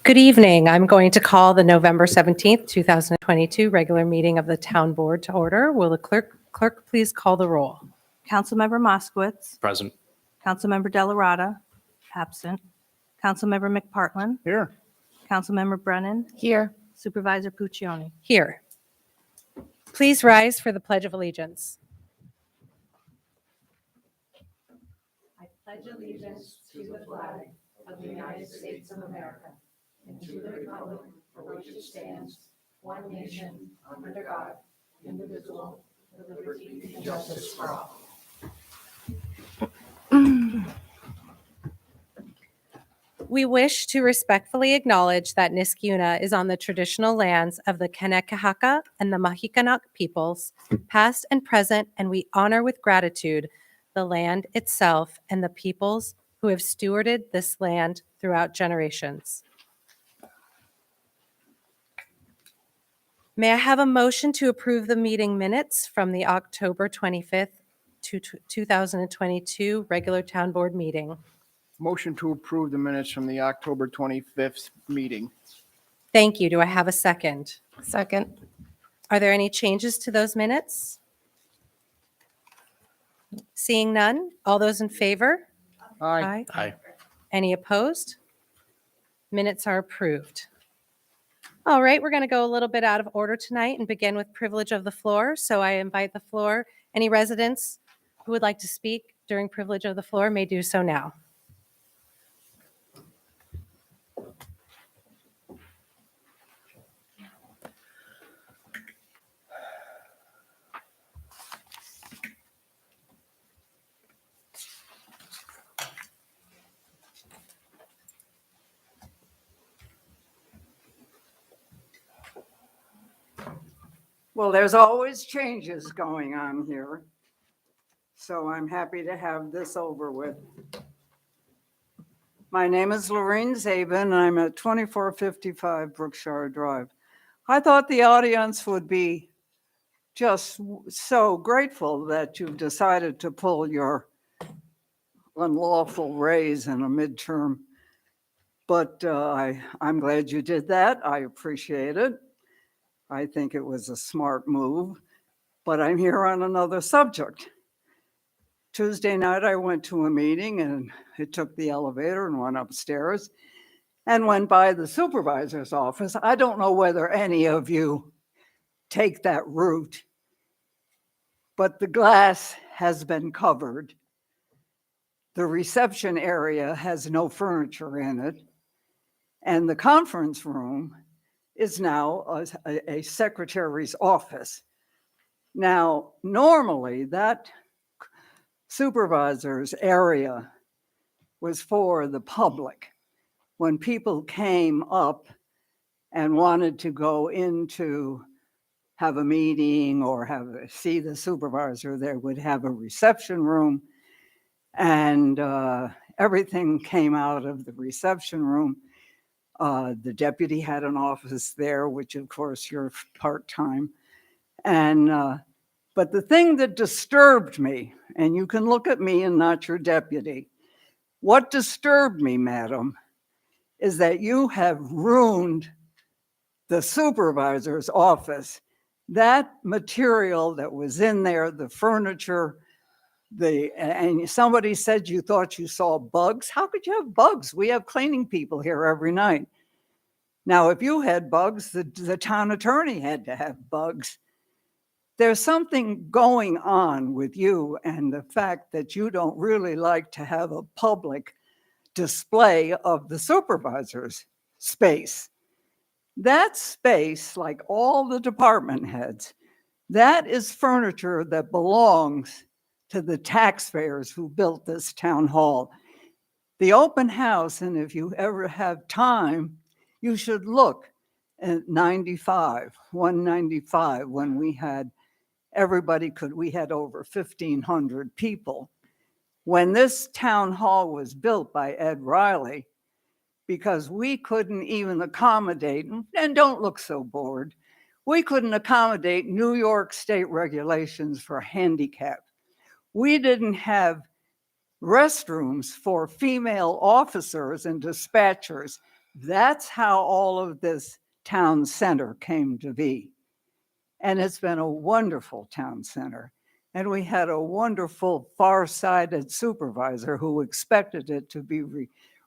Good evening. I'm going to call the November 17th, 2022 regular meeting of the Town Board to order. Will the clerk please call the roll? Councilmember Moskowitz. Present. Councilmember Delarada. Absent. Councilmember McPartlin. Here. Councilmember Brennan. Here. Supervisor Puccioni. Here. Please rise for the Pledge of Allegiance. I pledge allegiance to the flag of the United States of America and to the republic for which it stands, one nation, under God, indivisible, with liberty and justice for all. We wish to respectfully acknowledge that Niskayuna is on the traditional lands of the Kanekahaka and the Mahikanac peoples, past and present, and we honor with gratitude the land itself and the peoples who have stewarded this land throughout generations. May I have a motion to approve the meeting minutes from the October 25th, 2022 regular Town Board meeting? Motion to approve the minutes from the October 25th meeting. Thank you. Do I have a second? Second. Are there any changes to those minutes? Seeing none, all those in favor? Aye. Any opposed? Minutes are approved. All right, we're going to go a little bit out of order tonight and begin with privilege of the floor. So I invite the floor. Any residents who would like to speak during privilege of the floor may do so now. Well, there's always changes going on here, so I'm happy to have this over with. My name is Lorraine Zabin, and I'm at 2455 Brookshire Drive. I thought the audience would be just so grateful that you've decided to pull your unlawful raise in a midterm, but I'm glad you did that. I appreciate it. I think it was a smart move, but I'm here on another subject. Tuesday night, I went to a meeting and it took the elevator and went upstairs and went by the supervisor's office. I don't know whether any of you take that route, but the glass has been covered. The reception area has no furniture in it, and the conference room is now a secretary's office. Now, normally that supervisor's area was for the public. When people came up and wanted to go in to have a meeting or see the supervisor, they would have a reception room, and everything came out of the reception room. The deputy had an office there, which of course you're part-time. But the thing that disturbed me, and you can look at me and not your deputy, what disturbed me, madam, is that you have ruined the supervisor's office. That material that was in there, the furniture, and somebody said you thought you saw bugs. How could you have bugs? We have cleaning people here every night. Now, if you had bugs, the town attorney had to have bugs. There's something going on with you and the fact that you don't really like to have a public display of the supervisor's space. That space, like all the department heads, that is furniture that belongs to the taxpayers who built this town hall. The open house, and if you ever have time, you should look at 195, when we had we had over 1,500 people. When this town hall was built by Ed Riley, because we couldn't even accommodate, and don't look so bored, we couldn't accommodate New York state regulations for handicap. We didn't have restrooms for female officers and dispatchers. That's how all of this town center came to be. And it's been a wonderful town center. And we had a wonderful far-sighted supervisor who expected it to be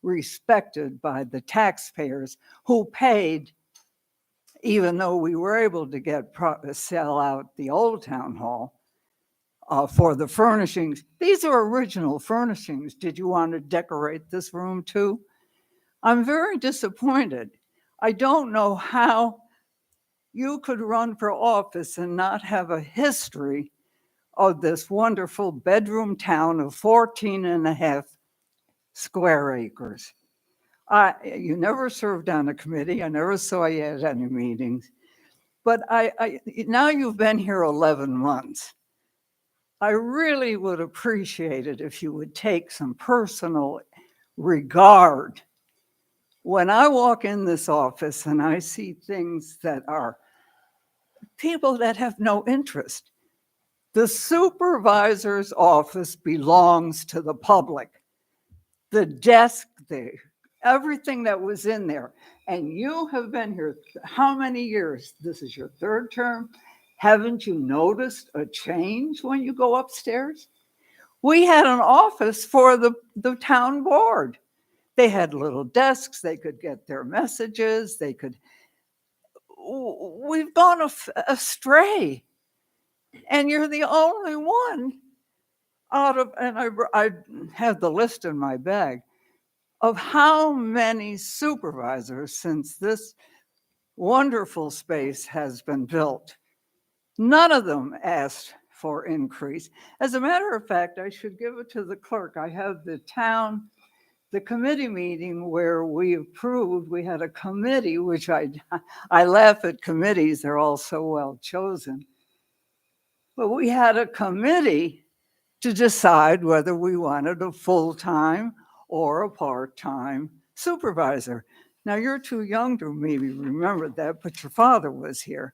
respected by the taxpayers who paid, even though we were able to sell out the old town hall for the furnishings. These are original furnishings. Did you want to decorate this room too? I'm very disappointed. I don't know how you could run for office and not have a history of this wonderful bedroom town of 14 and a half square acres. You never served on a committee. I never saw you at any meetings. But now you've been here 11 months. I really would appreciate it if you would take some personal regard. When I walk in this office and I see things that are people that have no interest, the supervisor's office belongs to the public. The desk, everything that was in there. And you have been here how many years? This is your third term. Haven't you noticed a change when you go upstairs? We had an office for the town board. They had little desks, they could get their messages, we've gone astray. And you're the only one and I have the list in my bag of how many supervisors since this wonderful space has been built. None of them asked for increase. As a matter of fact, I should give it to the clerk. I have the committee meeting where we had a committee, which I laugh at committees, they're all so well chosen. But we had a committee to decide whether we wanted a full-time or a part-time supervisor. Now, you're too young to maybe remember that, but your father was here.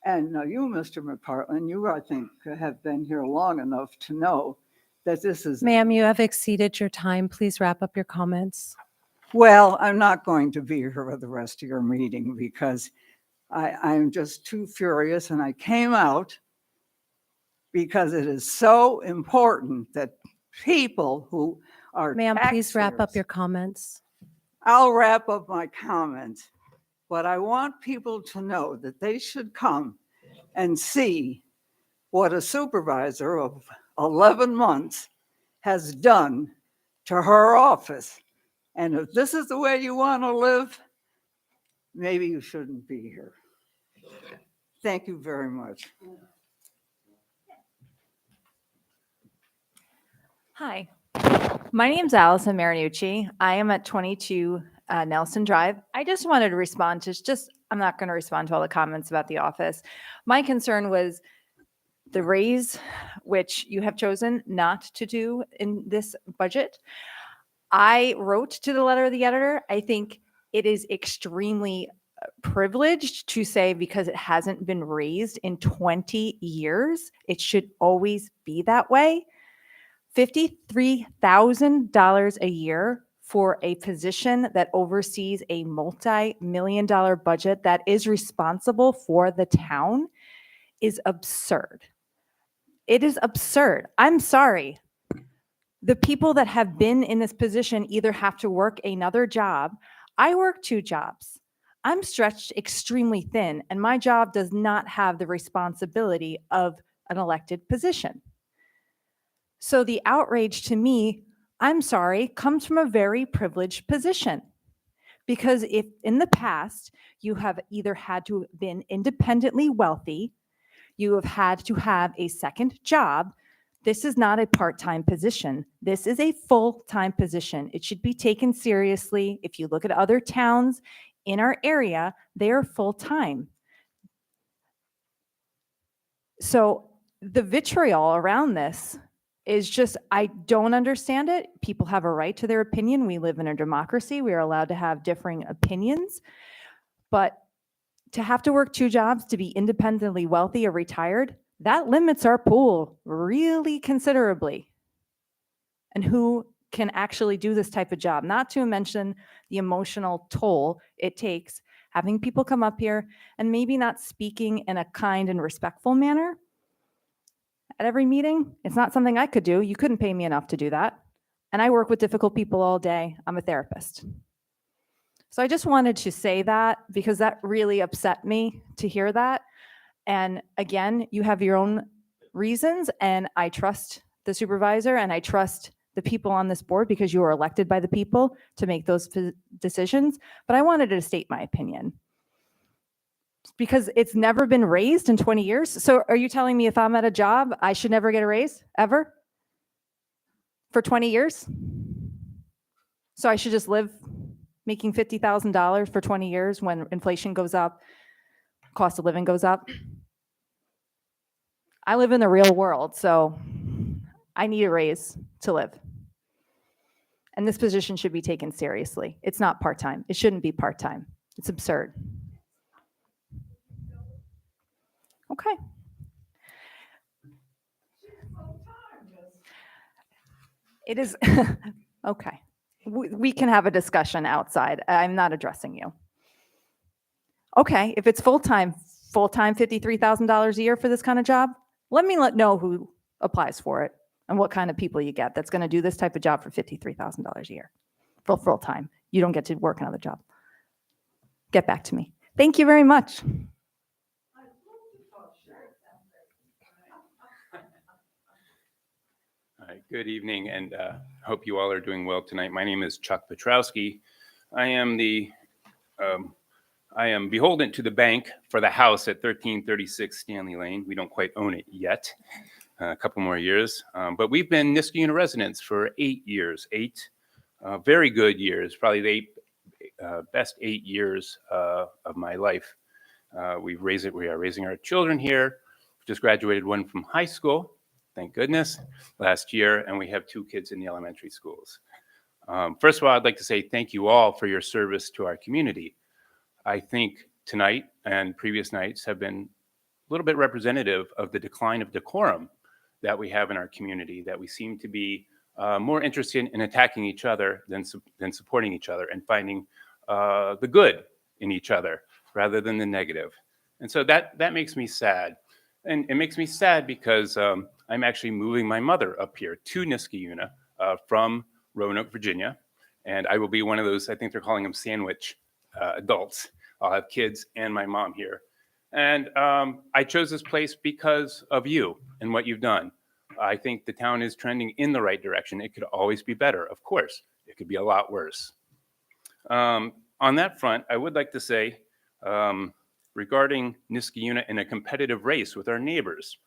And now you, Mr. McPartland, you, I think, have been here long enough to know that this is... Ma'am, you have exceeded your time. Please wrap up your comments. Well, I'm not going to be here for the rest of your meeting because I'm just too furious, and I came out because it is so important that people who are Ma'am, please wrap up taxpayers- your comments. I'll wrap up my comments, but I want people to know that they should come and see what a supervisor of 11 months has done to her office. And if this is the way you want to live, maybe you shouldn't be here. Thank you very much. Hi, my name's Allison Marinucci. I am at 22 Nelson Drive. I just wanted to respond to I'm not going to respond to all the comments about the office. My concern was the raise, which you have chosen not to do in this budget. I wrote to the letter of the editor. I think it is extremely privileged to say because it hasn't been raised in 20 years, it should always be that way. $53,000 a year for a position that oversees a multi-million-dollar budget that is responsible for the town is absurd. It is absurd. I'm sorry. The people that have been in this position either have to work another job. I work 2 jobs. I'm stretched extremely thin, and my job does not have the responsibility of an elected position. So the outrage to me, I'm sorry, comes from a very privileged position. Because if in the past you have either had to have been independently wealthy, you have had to have a second job, this is not a part-time position. This is a full-time position. It should be taken seriously. If you look at other towns in our area, they are full-time. So the vitriol around this is just, I don't understand it. People have a right to their opinion. We live in a democracy. We are allowed to have differing opinions. But to have to work 2 jobs to be independently wealthy or retired, that limits our pool really considerably. And who can actually do this type of job, not to mention the emotional toll it takes having people come up here and maybe not speaking in a kind and respectful manner at every meeting. It's not something I could do. You couldn't pay me enough to do that. And I work with difficult people all day. I'm a therapist. So I just wanted to say that because that really upset me to hear that. And again, you have your own reasons, and I trust the supervisor and I trust the people on this board because you are elected by the people to make those decisions. But I wanted to state my opinion because it's never been raised in 20 years. So are you telling me if I'm at a job, I should never get a raise ever for 20 years? So I should just live making $50,000 for 20 years when inflation goes up, cost of living goes up? I live in the real world, so I need a raise to live. And this position should be taken seriously. It's not part-time. It shouldn't be part-time. It's absurd. Okay. It is, okay. We can have a discussion outside. I'm not addressing you. Okay, if it's full-time, $53,000 a year for this kind of job, let me know who applies for it and what kind of people you get that's going to do this type of job for $53,000 a year for full-time. You don't get to work another job. Get back to me. Thank you very much. Hi, good evening, and hope you all are doing well tonight. My name is Chuck Petrowski. I am beholden to the bank for the house at 1336 Stanley Lane. We don't quite own it yet, a couple more years. But we've been Niskayuna residents for 8 years, very good years, probably the best 8 years of my life. We are raising our children here. Just graduated one from high school, thank goodness, last year, and we have 2 kids in the elementary schools. First of all, I'd like to say thank you all for your service to our community. I think tonight and previous nights have been a little bit representative of the decline of decorum that we have in our community, that we seem to be more interested in attacking each other than supporting each other and finding the good in each other rather than the negative. And so that makes me sad. And it makes me sad because I'm actually moving my mother up here to Niskayuna from Roanoke, Virginia. And I will be one of those, I think they're calling them sandwich adults. I'll have kids and my mom here. And I chose this place because of you and what you've done. I think the town is trending in the right direction. It could always be better, of course. It could be a lot worse. On that front, I would like to say, regarding Niskayuna in a competitive race with our neighbors,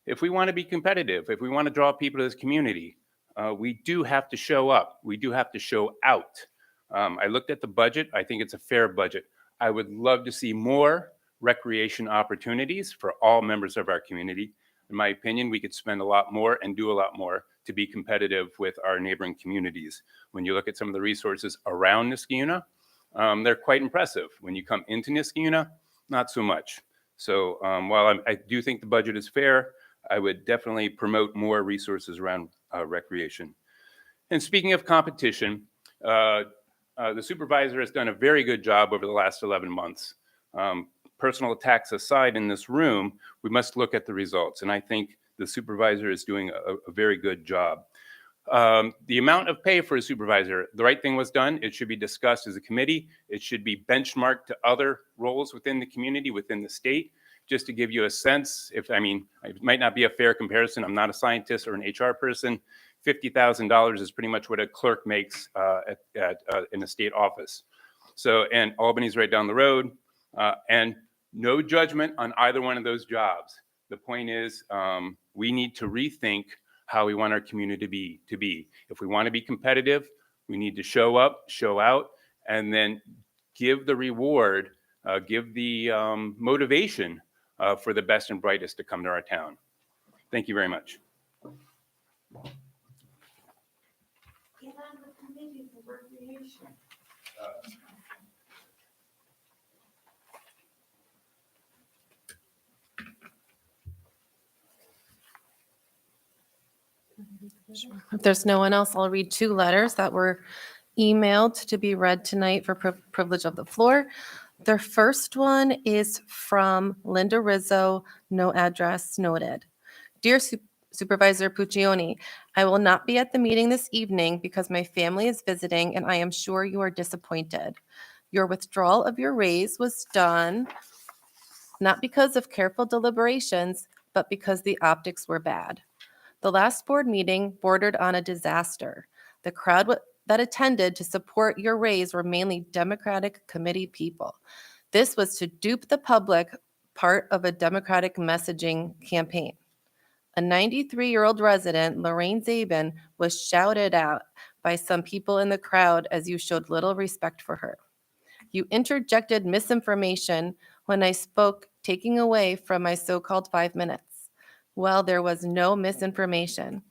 if we want to be competitive, if we want to draw people to this community, we do have to show up. We do have to show out. I looked at the budget. I think it's a fair budget. I would love to see more recreation opportunities for all members of our community. In my opinion, we could spend a lot more and do a lot more to be competitive with our neighboring communities. When you look at some of the resources around Niskayuna, they're quite impressive. When you come into Niskayuna, not so much. So while I do think the budget is fair, I would definitely promote more resources around recreation. And speaking of competition, the supervisor has done a very good job over the last 11 months. Personal attacks aside in this room, we must look at the results. And I think the supervisor is doing a very good job. The amount of pay for a supervisor, the right thing was done. It should be discussed as a committee. It should be benchmarked to other roles within the community, within the state, just to give you a sense. It might not be a fair comparison. I'm not a scientist or an HR person. $50,000 is pretty much what a clerk makes in a state office. So, and Albany's right down the road, and no judgment on either one of those jobs. The point is, we need to rethink how we want our community to be. If we want to be competitive, we need to show up, show out, and then give the reward, give the motivation for the best and brightest to come to our town. Thank you very much. Get on the committee for recreation. If there's no one else, I'll read two letters that were emailed to be read tonight for privilege of the floor. The first one is from Linda Rizzo, no address noted. Dear Supervisor Puccioni, I will not be at the meeting this evening because my family is visiting and I am sure you are disappointed. Your withdrawal of your raise was done not because of careful deliberations, but because the optics were bad. The last board meeting bordered on a disaster. The crowd that attended to support your raise were mainly Democratic committee people. This was to dupe the public, part of a Democratic messaging campaign. A 93-year-old resident, Lorraine Zabin, was shouted out by some people in the crowd as you showed little respect for her. You interjected misinformation when I spoke, taking away from my so-called 5 minutes. Well, there was no misinformation.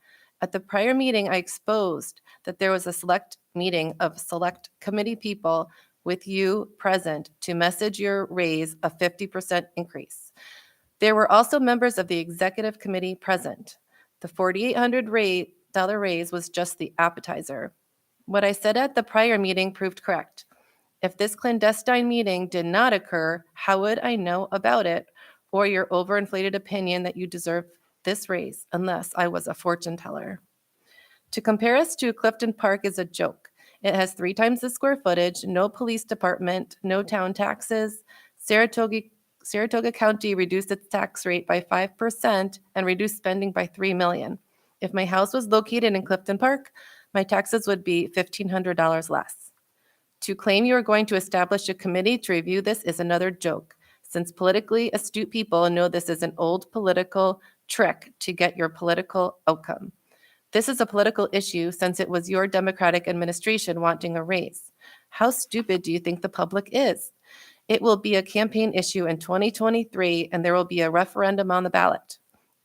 At the prior meeting, I exposed that there was a select meeting of select committee people with you present to message your raise a 50% increase. There were also members of the executive committee present. The $4,800 raise was just the appetizer. What I said at the prior meeting proved correct. If this clandestine meeting did not occur, how would I know about it or your overinflated opinion that you deserve this raise unless I was a fortune teller? To compare us to Clifton Park is a joke. It has 3 times the square footage, no police department, no town taxes. Saratoga County reduced its tax rate by 5% and reduced spending by $3 million. If my house was located in Clifton Park, my taxes would be $1,500 less. To claim you are going to establish a committee to review this is another joke, since politically astute people know this is an old political trick to get your political outcome. This is a political issue since it was your Democratic administration wanting a raise. How stupid do you think the public is? It will be a campaign issue in 2023, and there will be a referendum on the ballot.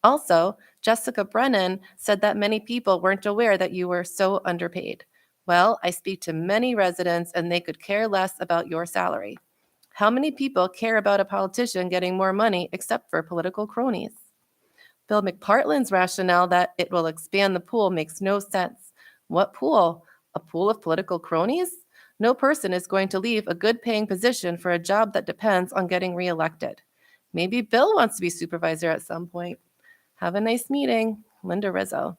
Also, Jessica Brennan said that many people weren't aware that you were so underpaid. Well, I speak to many residents, and they could care less about your salary. How many people care about a politician getting more money except for political cronies? Bill McPartland's rationale that it will expand the pool makes no sense. What pool? A pool of political cronies? No person is going to leave a good-paying position for a job that depends on getting reelected. Maybe Bill wants to be supervisor at some point. Have a nice meeting, Linda Rizzo.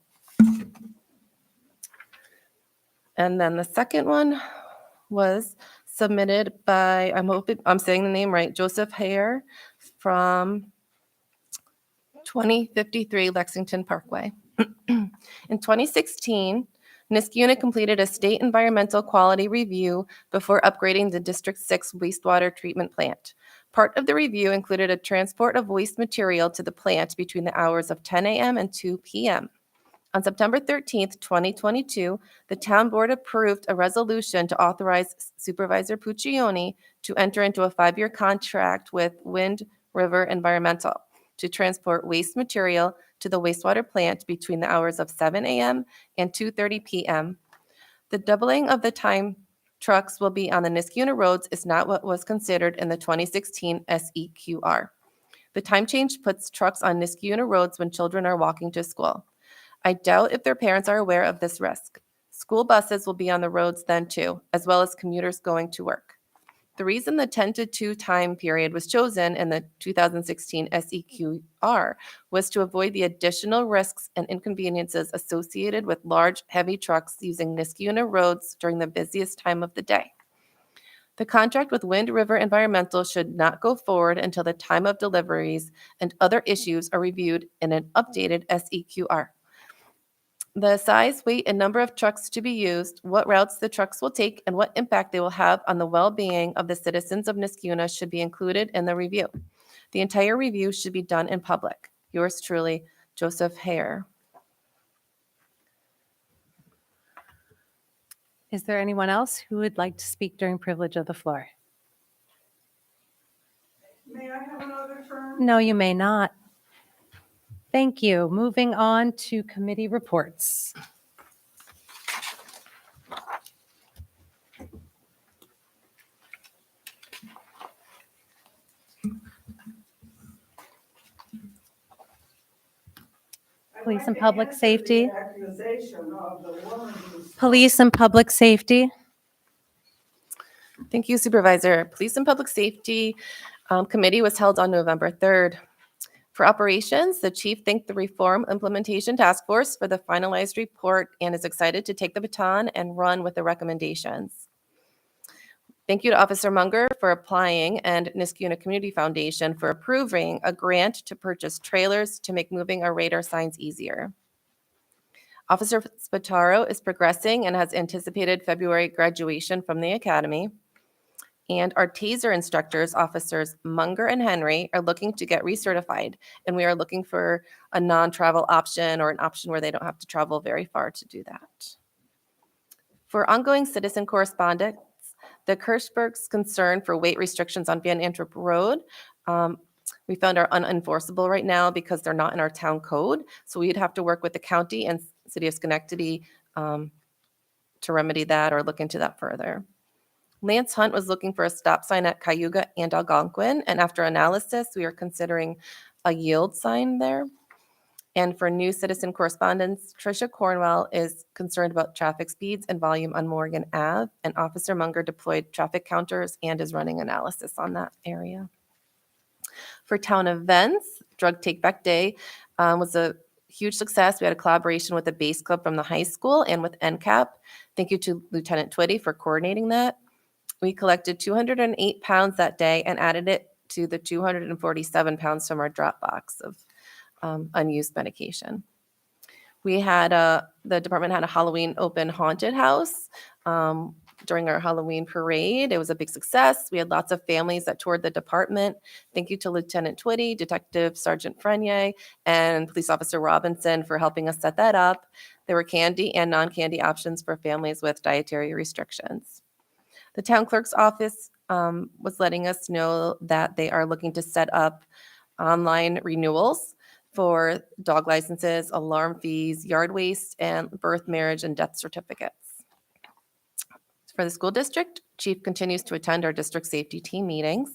And then the second one was submitted by, I'm hoping I'm saying the name right, Joseph Hare from 2053 Lexington Parkway. In 2016, Niskayuna completed a state environmental quality review before upgrading the District 6 wastewater treatment plant. Part of the review included a transport of waste material to the plant between the hours of 10 a.m. and 2 p.m. On September 13th, 2022, the town board approved a resolution to authorize Supervisor Puccioni to enter into a 5-year contract with Wind River Environmental to transport waste material to the wastewater plant between the hours of 7 a.m. and 2:30 p.m. The doubling of the time trucks will be on the Niskayuna roads is not what was considered in the 2016 SEQR. The time change puts trucks on Niskayuna roads when children are walking to school. I doubt if their parents are aware of this risk. School buses will be on the roads then too, as well as commuters going to work. The reason the 10 to 2 time period was chosen in the 2016 SEQR was to avoid the additional risks and inconveniences associated with large, heavy trucks using Niskayuna roads during the busiest time of the day. The contract with Wind River Environmental should not go forward until the time of deliveries and other issues are reviewed in an updated SEQR. The size, weight, and number of trucks to be used, what routes the trucks will take, and what impact they will have on the well-being of the citizens of Niskayuna should be included in the review. The entire review should be done in public. Yours truly, Joseph Hare. Is there anyone else who would like to speak during privilege of the floor? May I have another turn? No, you may not. Thank you. Moving on to committee reports. Police and Public Safety. organization of the woman who's Police and Public Safety. Thank you, Supervisor. Police and Public Safety Committee was held on November 3rd. For operations, the chief thanked the Reform Implementation Task Force for the finalized report and is excited to take the baton and run with the recommendations. Thank you to Officer Munger for applying and Niskayuna Community Foundation for approving a grant to purchase trailers to make moving our radar signs easier. Officer Spataro is progressing and has anticipated February graduation from the academy. And our TASER instructors, Officers Munger and Henry, are looking to get recertified. And we are looking for a non-travel option or an option where they don't have to travel very far to do that. For ongoing citizen correspondence, the Kirchberg's concern for weight restrictions on Van Antwerp Road, we found are unenforceable right now because they're not in our town code. So we'd have to work with the county and city of Schenectady to remedy that or look into that further. Lance Hunt was looking for a stop sign at Cayuga and Algonquin, and after analysis, we are considering a yield sign there. And for new citizen correspondence, Tricia Cornwell is concerned about traffic speeds and volume on Morgan Ave, and Officer Munger deployed traffic counters and is running analysis on that area. For town events, Drug Take Back Day was a huge success. We had a collaboration with the Base Club from the high school and with NCAP. Thank you to Lieutenant Twitty for coordinating that. We collected 208 pounds that day and added it to the 247 pounds from our drop box of unused medication. We had the department had a Halloween open haunted house during our Halloween parade. It was a big success. We had lots of families that toured the department. Thank you to Lieutenant Twitty, Detective Sergeant Frenier, and Police Officer Robinson for helping us set that up. There were candy and non-candy options for families with dietary restrictions. The town clerk's office was letting us know that they are looking to set up online renewals for dog licenses, alarm fees, yard waste, and birth, marriage, and death certificates. For the school district, Chief continues to attend our district safety team meetings.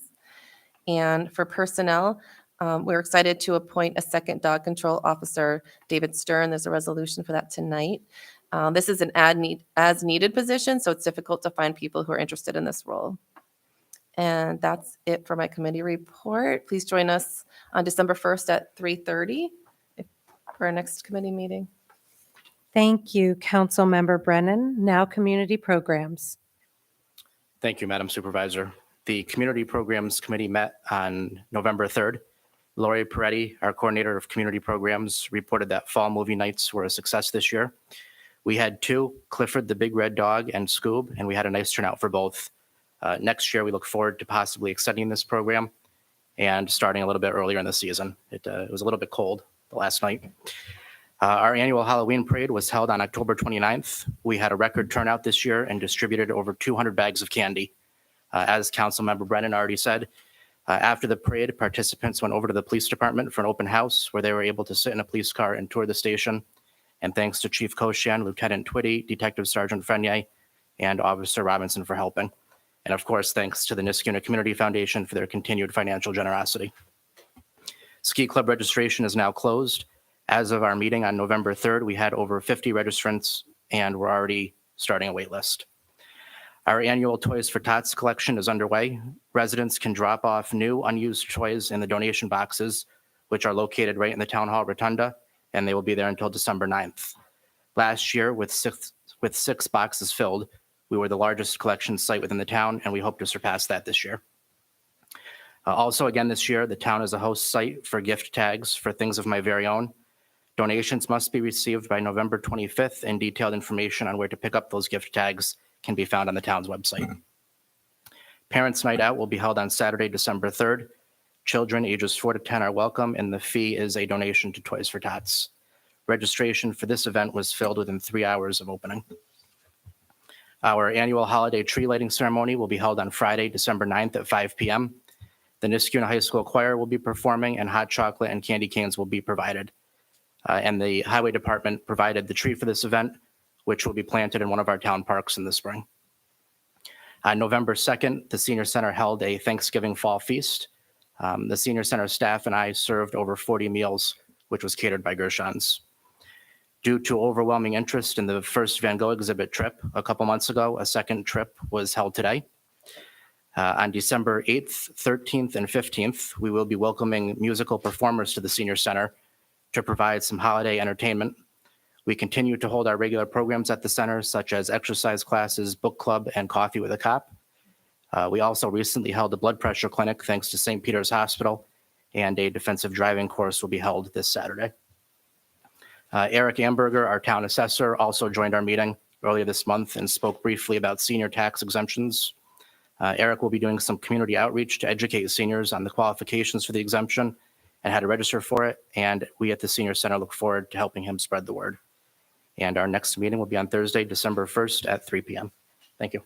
And for personnel, we're excited to appoint a second dog control officer, David Stern. There's a resolution for that tonight. This is an as needed position, so it's difficult to find people who are interested in this role. And that's it for my committee report. Please join us on December 1st at 3:30 for our next committee meeting. Thank you, Councilmember Brennan. Now, community programs. Thank you, Madam Supervisor. The Community Programs Committee met on November 3rd. Lori Peretti, our coordinator of community programs, reported that fall movie nights were a success this year. We had two, Clifford the Big Red Dog and Scoob, and we had a nice turnout for both. Next year, we look forward to possibly extending this program and starting a little bit earlier in the season. It was a little bit cold the last night. Our annual Halloween parade was held on October 29th. We had a record turnout this year and distributed over 200 bags of candy. As Councilmember Brennan already said, after the parade, participants went over to the police department for an open house where they were able to sit in a police car and tour the station. And thanks to Chief Koshan, Lieutenant Twitty, Detective Sergeant Frenier, and Officer Robinson for helping. And of course, thanks to the Niskayuna Community Foundation for their continued financial generosity. Ski Club registration is now closed. As of our meeting on November 3rd, we had over 50 registrants and we're already starting a wait list. Our annual Toys for Tots collection is underway. Residents can drop off new unused toys in the donation boxes, which are located right in the Town Hall Rotunda, and they will be there until December 9th. Last year, with six boxes filled, we were the largest collection site within the town, and we hope to surpass that this year. Also, again this year, the town is a host site for gift tags for things of my very own. Donations must be received by November 25th, and detailed information on where to pick up those gift tags can be found on the town's website. Parents' Night Out will be held on Saturday, December 3rd. Children ages 4 to 10 are welcome, and the fee is a donation to Toys for Tots. Registration for this event was filled within 3 hours of opening. Our annual holiday tree lighting ceremony will be held on Friday, December 9th at 5 p.m. The Niskayuna High School Choir will be performing, and hot chocolate and candy canes will be provided. And the Highway Department provided the tree for this event, which will be planted in one of our town parks in the spring. On November 2nd, the Senior Center held a Thanksgiving Fall Feast. The Senior Center staff and I served over 40 meals, which was catered by Gershon's. Due to overwhelming interest in the first Van Gogh exhibit trip a couple months ago, a second trip was held today. On December 8th, 13th, and 15th, we will be welcoming musical performers to the Senior Center to provide some holiday entertainment. We continue to hold our regular programs at the center, such as exercise classes, book club, and coffee with a cop. We also recently held a blood pressure clinic thanks to St. Peter's Hospital, and a defensive driving course will be held this Saturday. Eric Amberger, our town assessor, also joined our meeting earlier this month and spoke briefly about senior tax exemptions. Eric will be doing some community outreach to educate seniors on the qualifications for the exemption and how to register for it. And we at the Senior Center look forward to helping him spread the word. And our next meeting will be on Thursday, December 1st at 3 p.m. Thank you.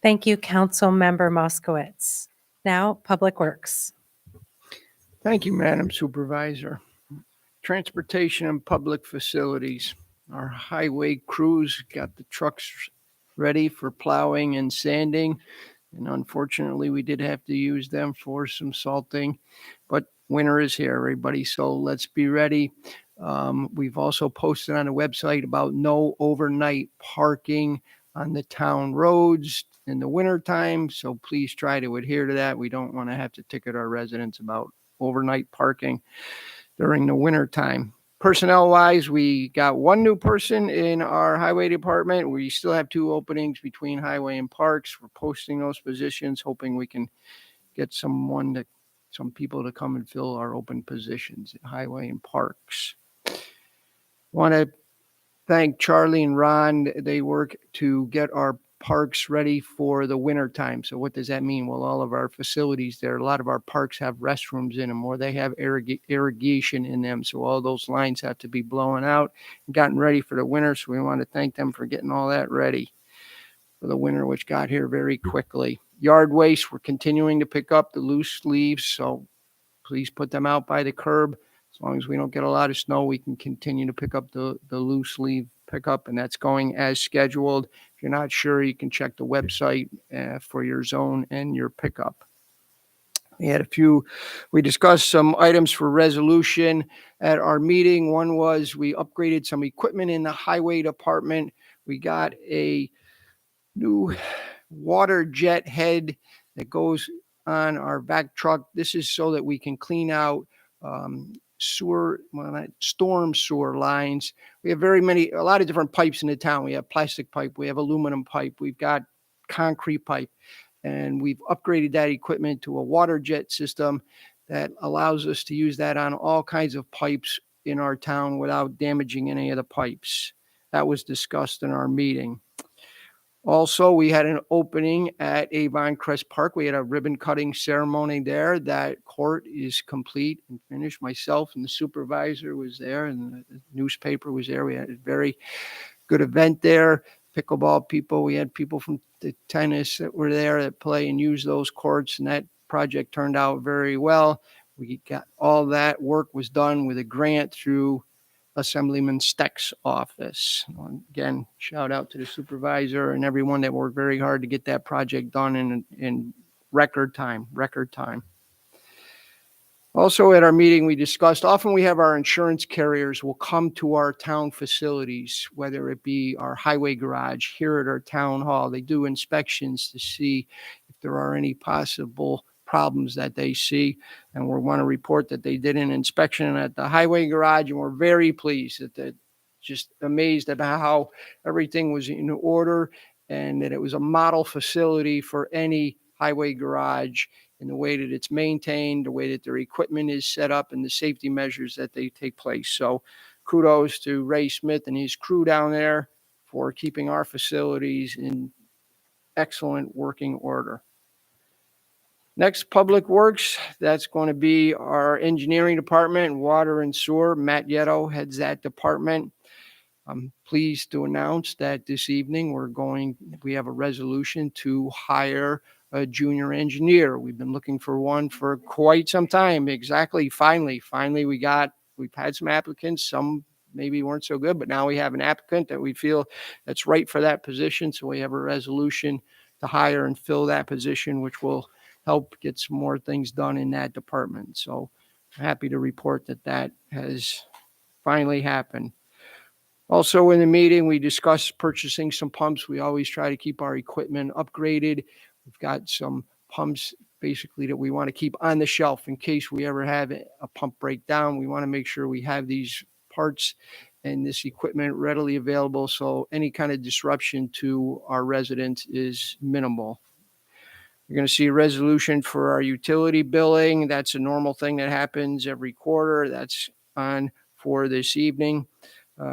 Thank you, Councilmember Moskowitz. Now, Public Works. Thank you, Madam Supervisor. Transportation and public facilities. Our highway crews got the trucks ready for plowing and sanding. And unfortunately, we did have to use them for some salting, but winter is here, everybody. So let's be ready. We've also posted on the website about no overnight parking on the town roads in the winter time. So please try to adhere to that. We don't want to have to ticket our residents about overnight parking during the winter time. Personnel wise, we got one new person in our highway department. We still have 2 openings between highway and parks. We're posting those positions, hoping we can get some people to come and fill our open positions at highway and parks. Want to thank Charlie and Ron. They work to get our parks ready for the winter time. So what does that mean? Well, all of our facilities there, a lot of our parks have restrooms in them, or they have irrigation in them. So all those lines have to be blown out and gotten ready for the winter. So we want to thank them for getting all that ready for the winter, which got here very quickly. Yard waste, we're continuing to pick up the loose leaves. So please put them out by the curb. As long as we don't get a lot of snow, we can continue to pick up the loose leaf pickup, and that's going as scheduled. If you're not sure, you can check the website for your zone and your pickup. We discussed some items for resolution at our meeting. One was we upgraded some equipment in the highway department. We got a new water jet head that goes on our back truck. This is so that we can clean out storm sewer lines. We have a lot of different pipes in the town. We have plastic pipe, we have aluminum pipe, we've got concrete pipe, and we've upgraded that equipment to a water jet system that allows us to use that on all kinds of pipes in our town without damaging any of the pipes. That was discussed in our meeting. Also, we had an opening at Avon Crest Park. We had a ribbon cutting ceremony there. That court is complete and finished. Myself and the supervisor was there, and the newspaper was there. We had a very good event there. Pickleball people, we had people from the tennis that were there that play and use those courts, and that project turned out very well. We got all that work was done with a grant through Assemblyman Steck's office. Again, shout out to the supervisor and everyone that worked very hard to get that project done in record time. Also at our meeting, we discussed, often we have our insurance carriers will come to our town facilities, whether it be our highway garage here at our town hall. They do inspections to see if there are any possible problems that they see, and we want to report that they did an inspection at the highway garage, and we're very pleased that just amazed about how everything was in order and that it was a model facility for any highway garage in the way that it's maintained, the way that their equipment is set up, and the safety measures that they take place. So kudos to Ray Smith and his crew down there for keeping our facilities in excellent working order. Next, Public Works, that's going to be our engineering department, water and sewer. Matt Yetto heads that department. I'm pleased to announce that this evening we have a resolution to hire a junior engineer. We've been looking for one for quite some time. Finally, we've had some applicants, some maybe weren't so good, but now we have an applicant that we feel that's right for that position. So we have a resolution to hire and fill that position, which will help get some more things done in that department. So I'm happy to report that has finally happened. Also in the meeting, we discussed purchasing some pumps. We always try to keep our equipment upgraded. We've got some pumps basically that we want to keep on the shelf in case we ever have a pump breakdown. We want to make sure we have these parts and this equipment readily available so any kind of disruption to our residents is minimal. You're going to see a resolution for our utility billing. That's a normal thing that happens every quarter. That's on for this evening.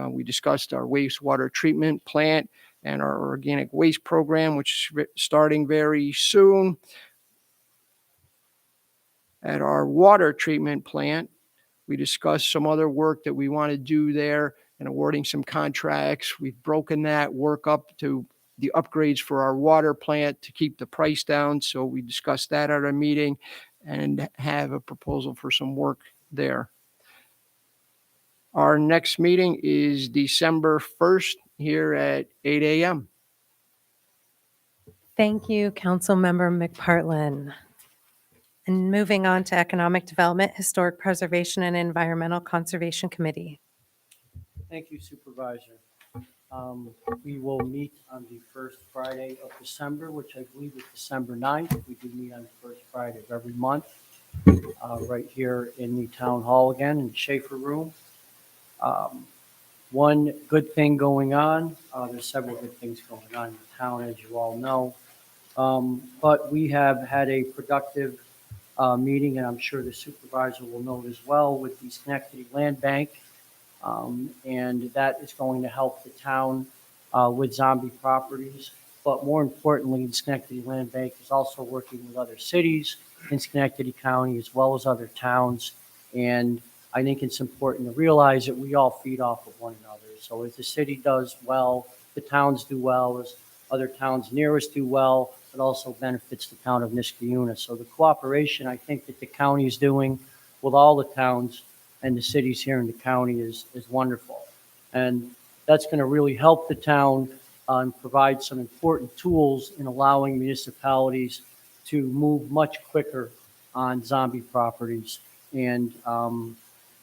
We discussed our wastewater treatment plant and our organic waste program, which is starting very soon. At our water treatment plant, we discussed some other work that we want to do there and awarding some contracts. We've broken that work up to the upgrades for our water plant to keep the price down. So we discussed that at our meeting and have a proposal for some work there. Our next meeting is December 1st here at 8 a.m. Thank you, Councilmember McPartlin. And moving on to Economic Development, Historic Preservation, and Environmental Conservation Committee. Thank you, Supervisor. We will meet on the first Friday of December, which I believe is December 9th. We do meet on the first Friday of every month, right here in the Town Hall again, in the Schaefer Room. One good thing going on, there's several good things going on in the town, as you all know. But we have had a productive meeting, and I'm sure the supervisor will note as well, with the Schenectady Land Bank. And that is going to help the town with zombie properties. But more importantly, the Schenectady Land Bank is also working with other cities in Schenectady County as well as other towns. And I think it's important to realize that we all feed off of one another. So as the city does well, the towns do well, as other towns near us do well, it also benefits the town of Niskayuna. So the cooperation I think that the county is doing with all the towns and the cities here in the county is wonderful. And that's going to really help the town and provide some important tools in allowing municipalities to move much quicker on zombie properties and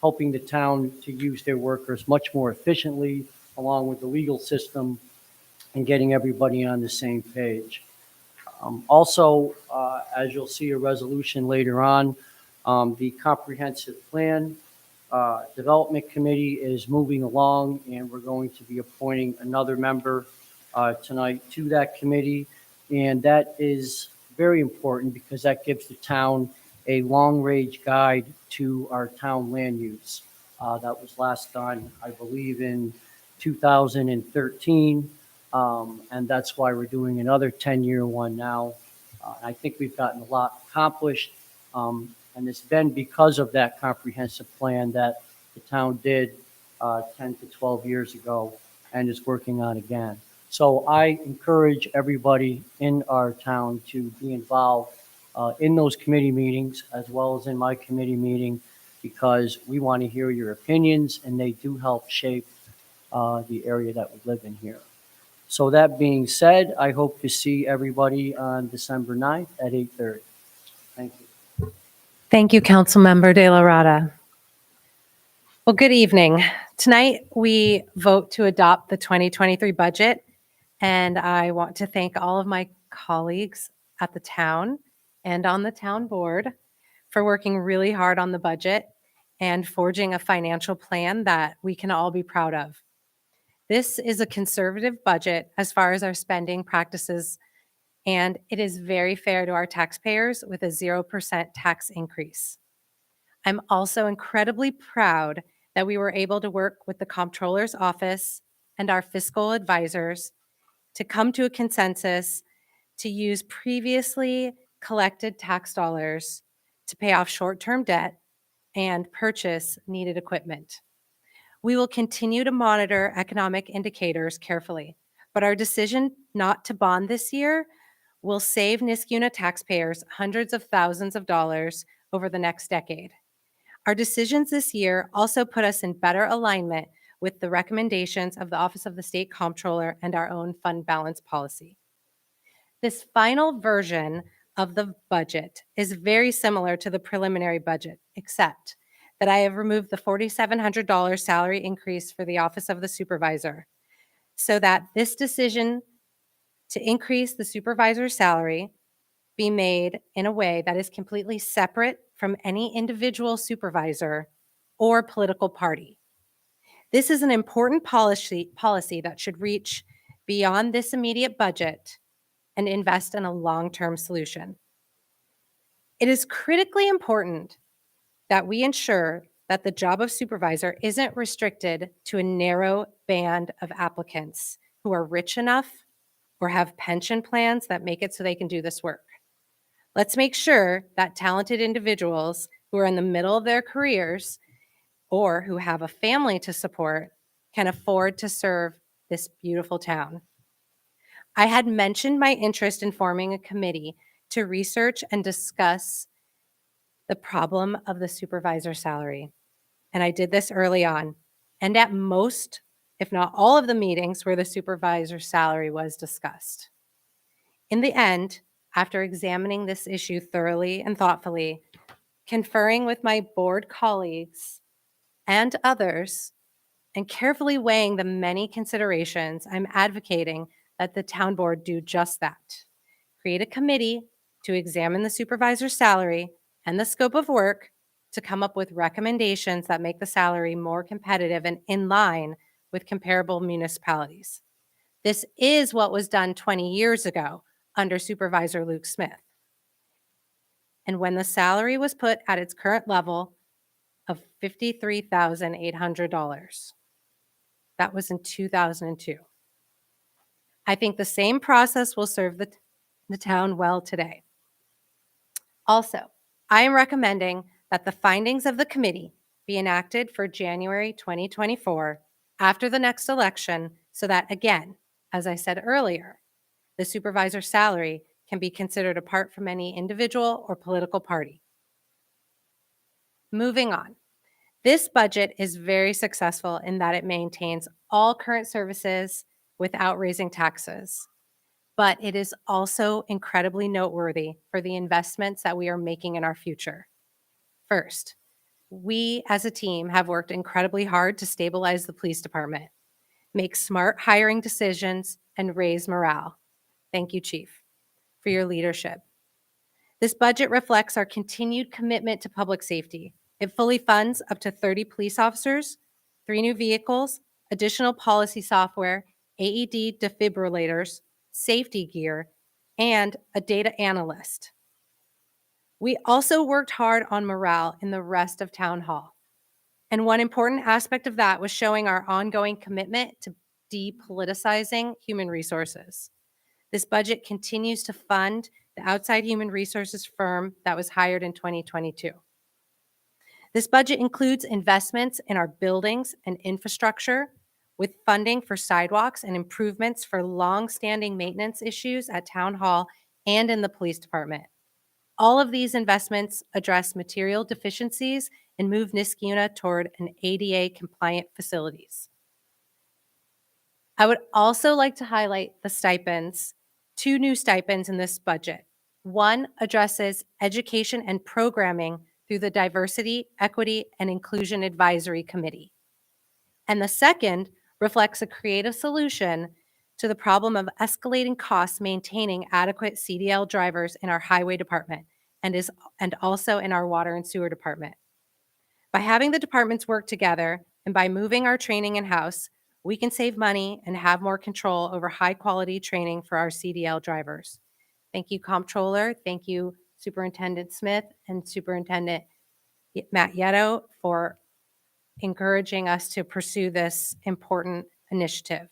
helping the town to use their workers much more efficiently, along with the legal system, and getting everybody on the same page. Also, as you'll see a resolution later on, the comprehensive plan development committee is moving along, and we're going to be appointing another member tonight to that committee. And that is very important because that gives the town a long-range guide to our town land use. That was last done, I believe, in 2013. And that's why we're doing another 10-year one now. I think we've gotten a lot accomplished. And it's been because of that comprehensive plan that the town did 10 to 12 years ago and is working on again. So I encourage everybody in our town to be involved in those committee meetings as well as in my committee meeting, because we want to hear your opinions and they do help shape the area that we live in here. So that being said, I hope to see everybody on December 9th at 8:30. Thank you. Thank you, Councilmember De La Rada. Well, good evening. Tonight, we vote to adopt the 2023 budget, and I want to thank all of my colleagues at the town and on the town board for working really hard on the budget and forging a financial plan that we can all be proud of. This is a conservative budget as far as our spending practices, and it is very fair to our taxpayers with a 0% tax increase. I'm also incredibly proud that we were able to work with the Comptroller's Office and our fiscal advisors to come to a consensus to use previously collected tax dollars to pay off short-term debt and purchase needed equipment. We will continue to monitor economic indicators carefully, but our decision not to bond this year will save Niskayuna taxpayers hundreds of thousands of dollars over the next decade. Our decisions this year also put us in better alignment with the recommendations of the Office of the State Comptroller and our own fund balance policy. This final version of the budget is very similar to the preliminary budget, except that I have removed the $4,700 salary increase for the Office of the Supervisor so that this decision to increase the supervisor's salary be made in a way that is completely separate from any individual supervisor or political party. This is an important policy that should reach beyond this immediate budget and invest in a long-term solution. It is critically important that we ensure that the job of supervisor isn't restricted to a narrow band of applicants who are rich enough or have pension plans that make it so they can do this work. Let's make sure that talented individuals who are in the middle of their careers or who have a family to support can afford to serve this beautiful town. I had mentioned my interest in forming a committee to research and discuss the problem of the supervisor salary. And I did this early on, and at most, if not all of the meetings where the supervisor salary was discussed. In the end, after examining this issue thoroughly and thoughtfully, conferring with my board colleagues and others, and carefully weighing the many considerations, I'm advocating that the town board do just that. Create a committee to examine the supervisor's salary and the scope of work to come up with recommendations that make the salary more competitive and in line with comparable municipalities. This is what was done 20 years ago under Supervisor Luke Smith. And when the salary was put at its current level of $53,800, that was in 2002. I think the same process will serve the town well today. Also, I am recommending that the findings of the committee be enacted for January 2024 after the next election so that, again, as I said earlier, the supervisor's salary can be considered apart from any individual or political party. Moving on. This budget is very successful in that it maintains all current services without raising taxes. But it is also incredibly noteworthy for the investments that we are making in our future. First, we as a team have worked incredibly hard to stabilize the police department, make smart hiring decisions, and raise morale. Thank you, Chief, for your leadership. This budget reflects our continued commitment to public safety. It fully funds up to 30 police officers, 3 new vehicles, additional policy software, AED defibrillators, safety gear, and a data analyst. We also worked hard on morale in the rest of Town Hall. And one important aspect of that was showing our ongoing commitment to depoliticizing human resources. This budget continues to fund the outside human resources firm that was hired in 2022. This budget includes investments in our buildings and infrastructure, with funding for sidewalks and improvements for long-standing maintenance issues at Town Hall and in the police department. All of these investments address material deficiencies and move Niskayuna toward an ADA-compliant facilities. I would also like to highlight the stipends, 2 new stipends in this budget. One addresses education and programming through the Diversity, Equity, and Inclusion Advisory Committee. And the second reflects a creative solution to the problem of escalating costs maintaining adequate CDL drivers in our highway department and also in our water and sewer department. By having the departments work together and by moving our training in-house, we can save money and have more control over high-quality training for our CDL drivers. Thank you, Comptroller. Thank you, Superintendent Smith and Superintendent Matt Yetto, for encouraging us to pursue this important initiative.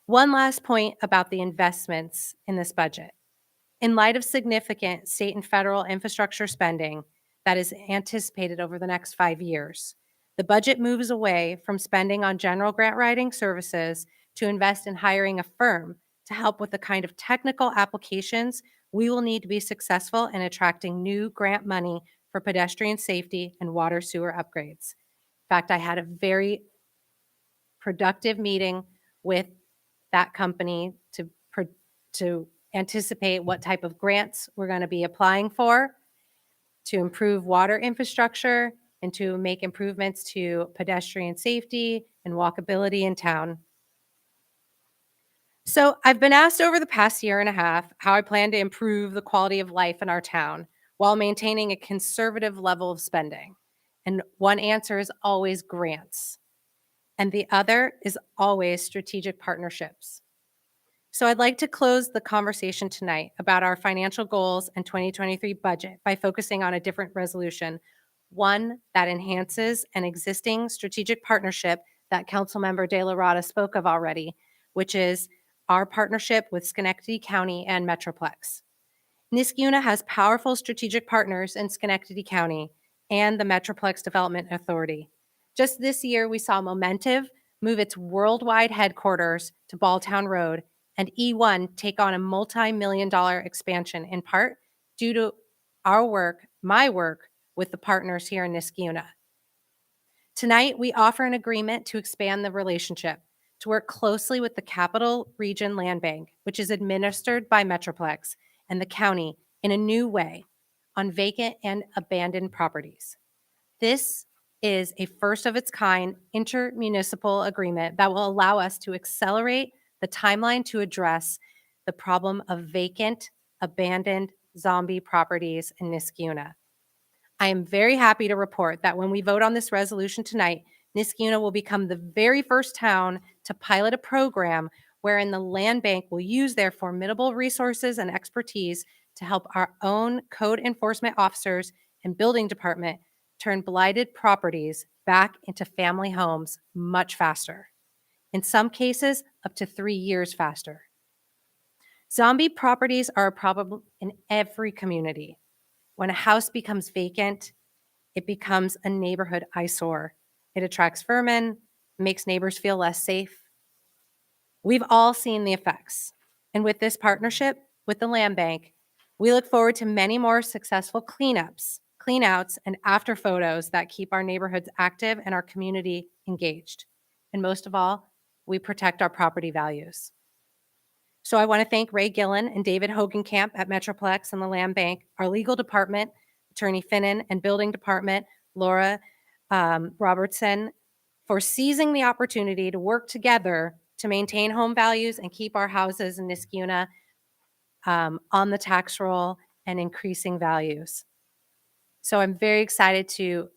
One last point about the investments in this budget. In light of significant state and federal infrastructure spending that is anticipated over the next 5 years, the budget moves away from spending on general grant writing services to invest in hiring a firm to help with the kind of technical applications we will need to be successful in attracting new grant money for pedestrian safety and water sewer upgrades. In fact, I had a very productive meeting with that company to anticipate what type of grants we're going to be applying for to improve water infrastructure and to make improvements to pedestrian safety and walkability in town. So I've been asked over the past year and a half how I plan to improve the quality of life in our town while maintaining a conservative level of spending. And one answer is always grants, and the other is always strategic partnerships. So I'd like to close the conversation tonight about our financial goals and 2023 budget by focusing on a different resolution, one that enhances an existing strategic partnership that Councilmember De La Rada spoke of already, which is our partnership with Schenectady County and Metroplex. Niskayuna has powerful strategic partners in Schenectady County and the Metroplex Development Authority. Just this year, we saw Momentive move its worldwide headquarters to Balltown Road and E1 take on a multi-million-dollar expansion, in part due to our work, my work, with the partners here in Niskayuna. Tonight, we offer an agreement to expand the relationship, to work closely with the Capital Region Land Bank, which is administered by Metroplex, and the county in a new way on vacant and abandoned properties. This is a first of its kind intermunicipal agreement that will allow us to accelerate the timeline to address the problem of vacant, abandoned zombie properties in Niskayuna. I am very happy to report that when we vote on this resolution tonight, Niskayuna will become the very first town to pilot a program wherein the land bank will use their formidable resources and expertise to help our own code enforcement officers and building department turn blighted properties back into family homes much faster. In some cases, up to 3 years faster. Zombie properties are a problem in every community. When a house becomes vacant, it becomes a neighborhood eyesore. It attracts vermin, makes neighbors feel less safe. We've all seen the effects. And with this partnership with the land bank, we look forward to many more successful cleanups, cleanouts, and after photos that keep our neighborhoods active and our community engaged. And most of all, we protect our property values. So I want to thank Ray Gillen and David Hogenkamp at Metroplex and the Land Bank, our legal department, Attorney Finnan, and building department, Laura Robertson, for seizing the opportunity to work together to maintain home values and keep our houses in Niskayuna on the tax roll and increasing values. So I'm very excited to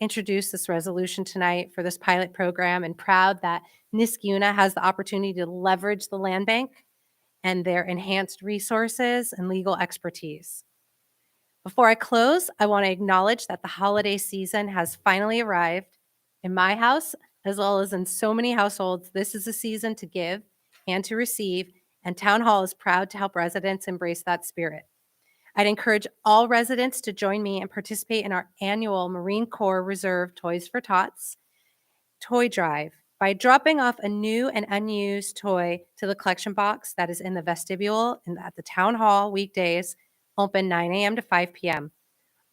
introduce this resolution tonight for this pilot program and proud that Niskayuna has the opportunity to leverage the land bank and their enhanced resources and legal expertise. Before I close, I want to acknowledge that the holiday season has finally arrived. In my house, as well as in so many households, this is a season to give and to receive, and Town Hall is proud to help residents embrace that spirit. I'd encourage all residents to join me and participate in our annual Marine Corps Reserve Toys for Tots toy drive by dropping off a new and unused toy to the collection box that is in the vestibule and at the Town Hall weekdays, open 9 a.m. to 5 p.m.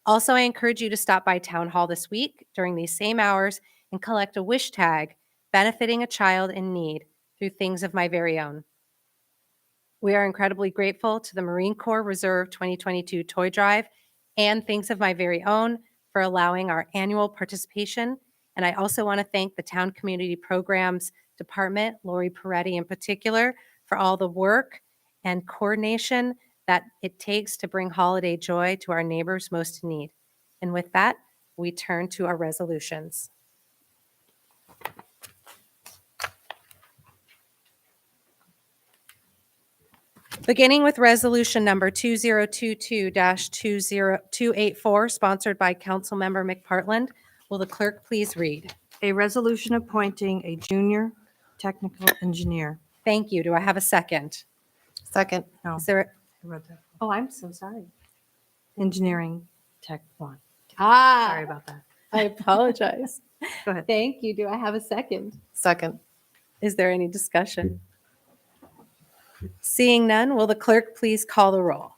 Also, I encourage you to stop by Town Hall this week during these same hours and collect a wish tag benefiting a child in need through Things of My Very Own. We are incredibly grateful to the Marine Corps Reserve 2022 Toy Drive and Things of My Very Own for allowing our annual participation. And I also want to thank the Town Community Programs Department, Lori Peretti in particular, for all the work and coordination that it takes to bring holiday joy to our neighbors most in need. And with that, we turn to our resolutions. Beginning with resolution number 2022-20284, sponsored by Councilmember McPartland. Will the clerk please read? A resolution appointing a junior technical engineer. Thank you. Do I have a second? Second. No, Is there, I read that. oh, I'm so sorry. Engineering Tech 1. Ah, Sorry about that. I apologize. Go ahead. Thank you. Do I have a second? Second. Is there any discussion? Seeing none, will the clerk please call the roll?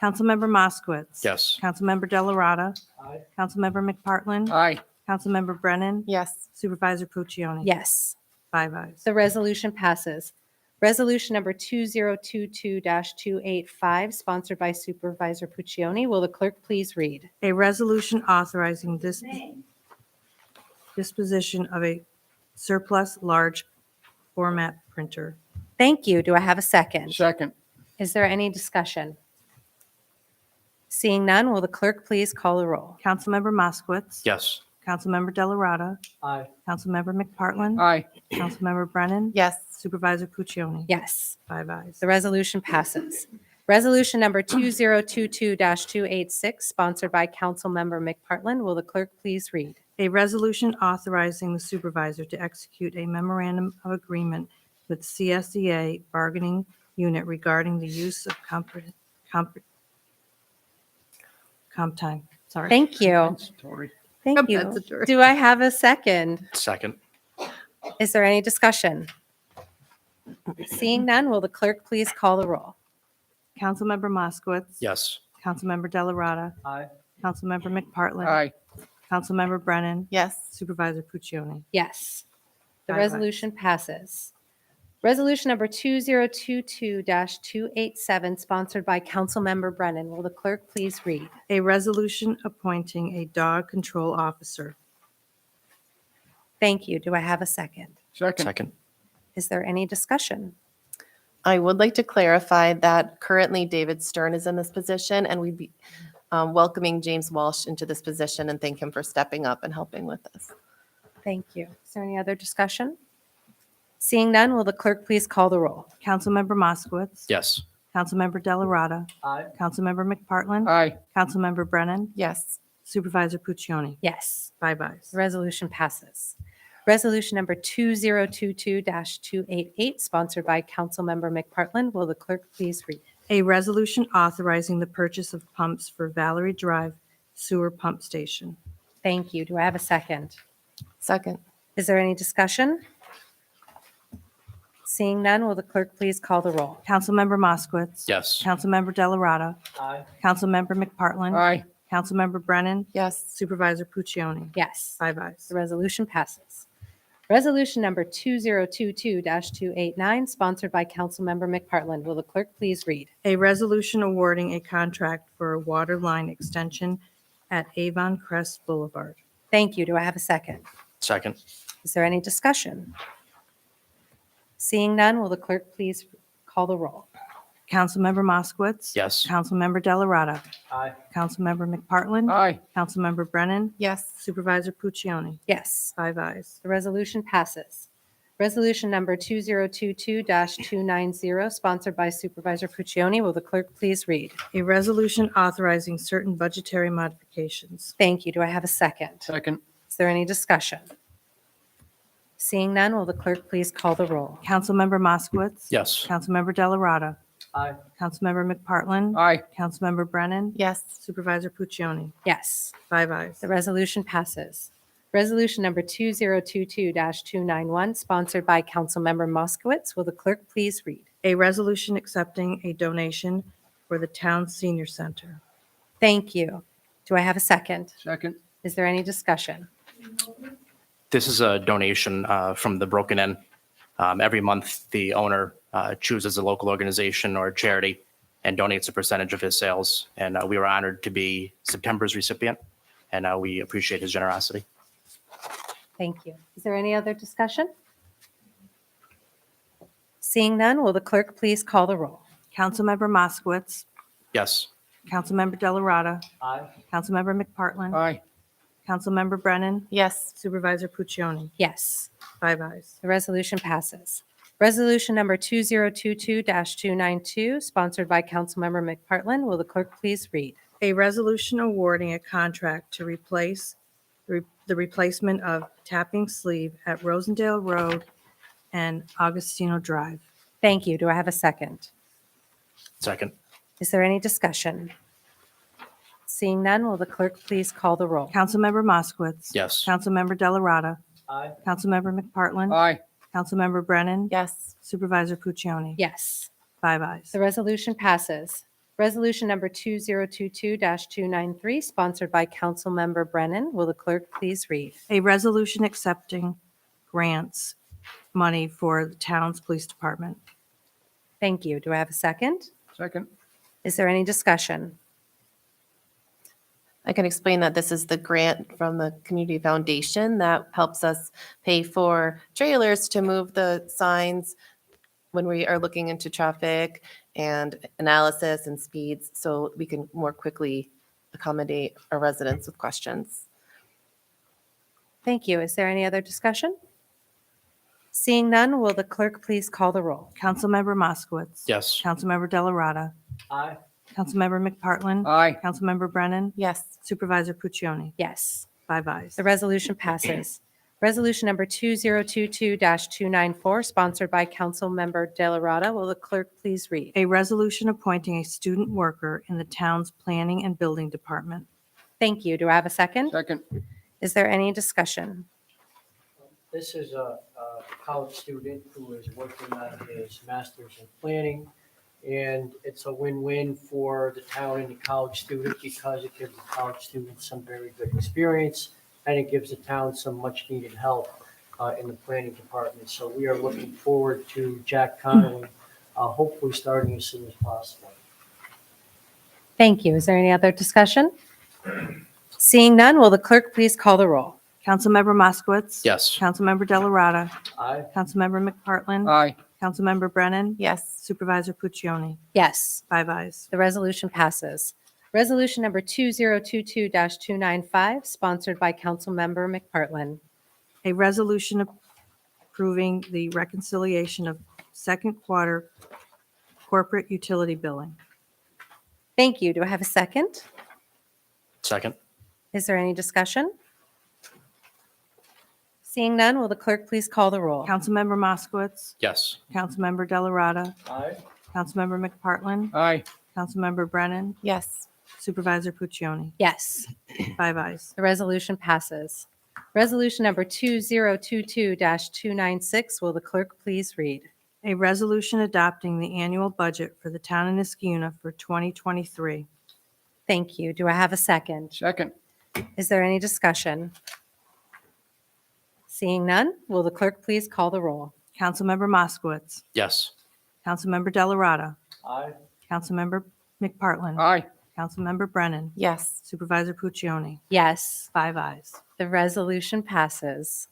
Councilmember Moskowitz. Yes. Councilmember Delarada. Aye. Councilmember McPartlin. Aye. Councilmember Brennan. Yes. Supervisor Puccioni. Yes. 5 ayes. The resolution passes. Resolution number 2022-285, sponsored by Supervisor Puccioni. Will the clerk please read? A resolution authorizing this disposition of a surplus large format printer. Thank you. Do I have a second? Second. Is there any discussion? Seeing none, will the clerk please call the roll? Councilmember Moskowitz. Yes. Councilmember Delarada. Aye. Councilmember McPartlin. Aye. Councilmember Brennan. Yes. Supervisor Puccioni. Yes. 5 ayes. The resolution passes. Resolution number 2022-286, sponsored by Councilmember McPartlin. Will the clerk please read? A resolution authorizing the supervisor to execute a memorandum of agreement with CSEA bargaining unit regarding the use of comp time. Sorry. Thank you. Compensatory. Thank you. Compensatory. Do I have a second? Second. Is there any discussion? Seeing none, will the clerk please call the roll? Councilmember Moskowitz. Yes. Councilmember Delarada. Aye. Councilmember McPartlin. Aye. Councilmember Brennan. Yes. Supervisor Puccioni. Yes. The 5 ayes. resolution passes. Resolution number 2022-287, sponsored by Councilmember Brennan. Will the clerk please read? A resolution appointing a dog control officer. Thank you. Do I have a second? Second. Second. Is there any discussion? I would like to clarify that currently David Stern is in this position, and we'd be welcoming James Walsh into this position and thank him for stepping up and helping with this. Thank you. Is there any other discussion? Seeing none, will the clerk please call the roll? Councilmember Moskowitz. Yes. Councilmember Delarada. Aye. Councilmember McPartlin. Aye. Councilmember Brennan. Yes. Supervisor Puccioni. Yes. 5 ayes. The resolution passes. Resolution number 2022-288, sponsored by Councilmember McPartlin. Will the clerk please read? A resolution authorizing the purchase of pumps for Valerie Drive Sewer Pump Station. Thank you. Do I have a second? Second. Is there any discussion? Seeing none, will the clerk please call the roll? Councilmember Moskowitz. Yes. Councilmember Delarada. Aye. Councilmember McPartlin. Aye. Councilmember Brennan. Yes. Supervisor Puccioni. Yes. 5 ayes. The resolution passes. Resolution number 2022-289, sponsored by Councilmember McPartlin. Will the clerk please read? A resolution awarding a contract for a water line extension at Avon Crest Boulevard. Thank you. Do I have a second? Second. Is there any discussion? Seeing none, will the clerk please call the roll? Councilmember Moskowitz. Yes. Councilmember Delarada. Aye. Councilmember McPartlin. Aye. Councilmember Brennan. Yes. Supervisor Puccioni. Yes. 5 ayes. The resolution passes. Resolution number 2022-290, sponsored by Supervisor Puccioni. Will the clerk please read? A resolution authorizing certain budgetary modifications. Thank you. Do I have a second? Second. Is there any discussion? Seeing none, will the clerk please call the roll? Councilmember Moskowitz. Yes. Councilmember Delarada. Aye. Councilmember McPartlin. Aye. Councilmember Brennan. Yes. Supervisor Puccioni. Yes. 5 ayes. The resolution passes. Resolution number 2022-291, sponsored by Councilmember Moskowitz. Will the clerk please read? A resolution accepting a donation for the town senior center. Thank you. Do I have a second? Second. Is there any discussion? This is a donation from the Broken Inn. Every month, the owner chooses a local organization or charity and donates a percentage of his sales. And we were honored to be September's recipient, and we appreciate his generosity. Thank you. Is there any other discussion? Seeing none, will the clerk please call the roll? Councilmember Moskowitz. Yes. Councilmember Delarada. Aye. Councilmember McPartlin. Aye. Councilmember Brennan. Yes. Supervisor Puccioni. Yes. 5 ayes. The resolution passes. Resolution number 2022-292, sponsored by Councilmember McPartlin. Will the clerk please read? A resolution awarding a contract to replace the replacement of tapping sleeve at Rosendale Road and Augustino Drive. Thank you. Do I have a second? Second. Is there any discussion? Seeing none, will the clerk please call the roll? Councilmember Moskowitz. Yes. Councilmember Delarada. Aye. Councilmember McPartlin. Aye. Councilmember Brennan. Yes. Supervisor Puccioni. Yes. 5 ayes. The resolution passes. Resolution number 2022-293, sponsored by Councilmember Brennan. Will the clerk please read? A resolution accepting grants money for the town's police department. Thank you. Do I have a second? Second. Is there any discussion? I can explain that this is the grant from the Community Foundation that helps us pay for trailers to move the signs when we are looking into traffic and analysis and speeds, so we can more quickly accommodate our residents with questions. Thank you. Is there any other discussion? Seeing none, will the clerk please call the roll? Councilmember Moskowitz. Yes. Councilmember Delarada. Aye. Councilmember McPartlin. Aye. Councilmember Brennan. Yes. Supervisor Puccioni. Yes. 5 ayes. The resolution passes. Resolution number 2022-294, sponsored by Councilmember Delarada. Will the clerk please read? A resolution appointing a student worker in the town's Planning and Building Department. Thank you. Do I have a second? Second. Is there any discussion? This is a college student who is working on his master's in planning. And it's a win-win for the town and the college student because it gives the college student some very good experience and it gives the town some much-needed help in the planning department. So we are looking forward to Jack Connolly hopefully starting as soon as possible. Thank you. Is there any other discussion? Seeing none, will the clerk please call the roll? Councilmember Moskowitz. Yes. Councilmember Delarada. Aye. Councilmember McPartlin. Aye. Councilmember Brennan. Yes. Supervisor Puccioni. Yes. 5 ayes. The resolution passes. Resolution number 2022-295, sponsored by Councilmember McPartlin. A resolution approving the reconciliation of second quarter corporate utility billing. Thank you. Do I have a second? Second. Is there any discussion? Seeing none, will the clerk please call the roll? Councilmember Moskowitz. Yes. Councilmember Delarada. Aye. Councilmember McPartlin. Aye. Councilmember Brennan. Yes. Supervisor Puccioni. Yes. 5 ayes. The resolution passes. Resolution number 2022-296, will the clerk please read? A resolution adopting the annual budget for the town of Niskiuna for 2023. Thank you. Do I have a second? Second. Is there any discussion? Seeing none, will the clerk please call the roll? Councilmember Moskowitz. Yes. Councilmember Delarada. Aye. Councilmember McPartlin. Aye. Councilmember Brennan. Yes. Supervisor Puccioni. Yes. 5 ayes. The resolution passes.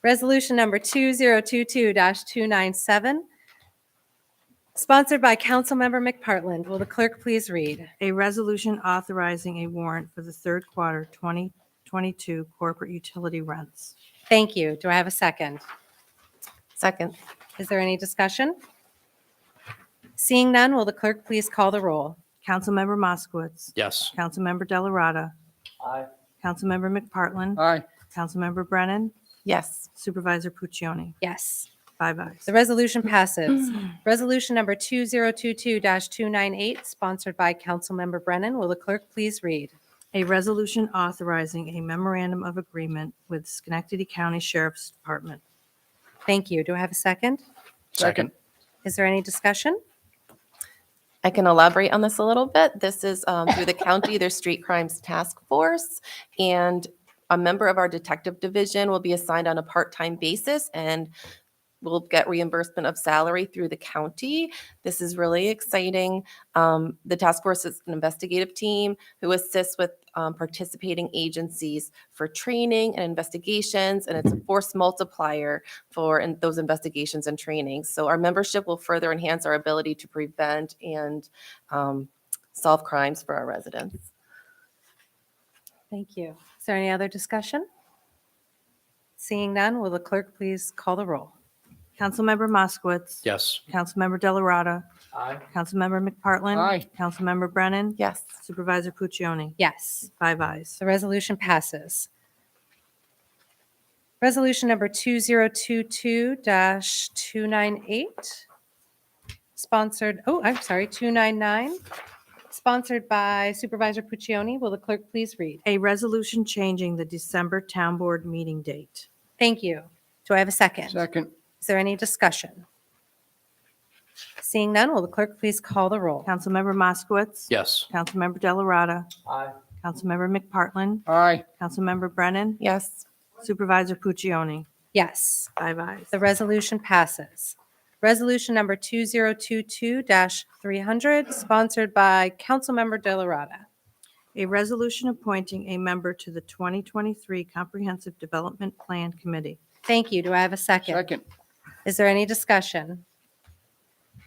Resolution number 2022-297, sponsored by Councilmember McPartland. Will the clerk please read? A resolution authorizing a warrant for the third quarter 2022 corporate utility rents. Thank you. Do I have a second? Second. Is there any discussion? Seeing none, will the clerk please call the roll? Councilmember Moskowitz. Yes. Councilmember Delarada. Aye. Councilmember McPartlin. Aye. Councilmember Brennan. Yes. Supervisor Puccioni. Yes. 5 ayes. The resolution passes. Resolution number 2022-298, sponsored by Councilmember Brennan. Will the clerk please read? A resolution authorizing a memorandum of agreement with Schenectady County Sheriff's Department. Thank you. Do I have a second? Second. Is there any discussion? I can elaborate on this a little bit. This is through the county, their street crimes task force, and a member of our detective division will be assigned on a part-time basis and will get reimbursement of salary through the county. This is really exciting. The task force is an investigative team who assists with participating agencies for training and investigations, and it's a force multiplier for those investigations and trainings. So our membership will further enhance our ability to prevent and solve crimes for our residents. Thank you. Is there any other discussion? Seeing none, will the clerk please call the roll? Councilmember Moskowitz. Yes. Councilmember Delarada. Aye. Councilmember McPartlin. Aye. Councilmember Brennan. Yes. Supervisor Puccioni. Yes. 5 ayes. The resolution passes. Resolution number 2022-298, sponsored, 299, sponsored by Supervisor Puccioni. Will the clerk please read? A resolution changing the December Town Board meeting date. Thank you. Do I have a second? Second. Is there any discussion? Seeing none, will the clerk please call the roll? Councilmember Moskowitz. Yes. Councilmember Delarada. Aye. Councilmember McPartlin. Aye. Councilmember Brennan. Yes. Supervisor Puccioni. Yes. 5 ayes. The resolution passes. Resolution number 2022-300, sponsored by Councilmember De La Rada. A resolution appointing a member to the 2023 Comprehensive Development Plan Committee. Thank you. Do I have a second? Second. Is there any discussion?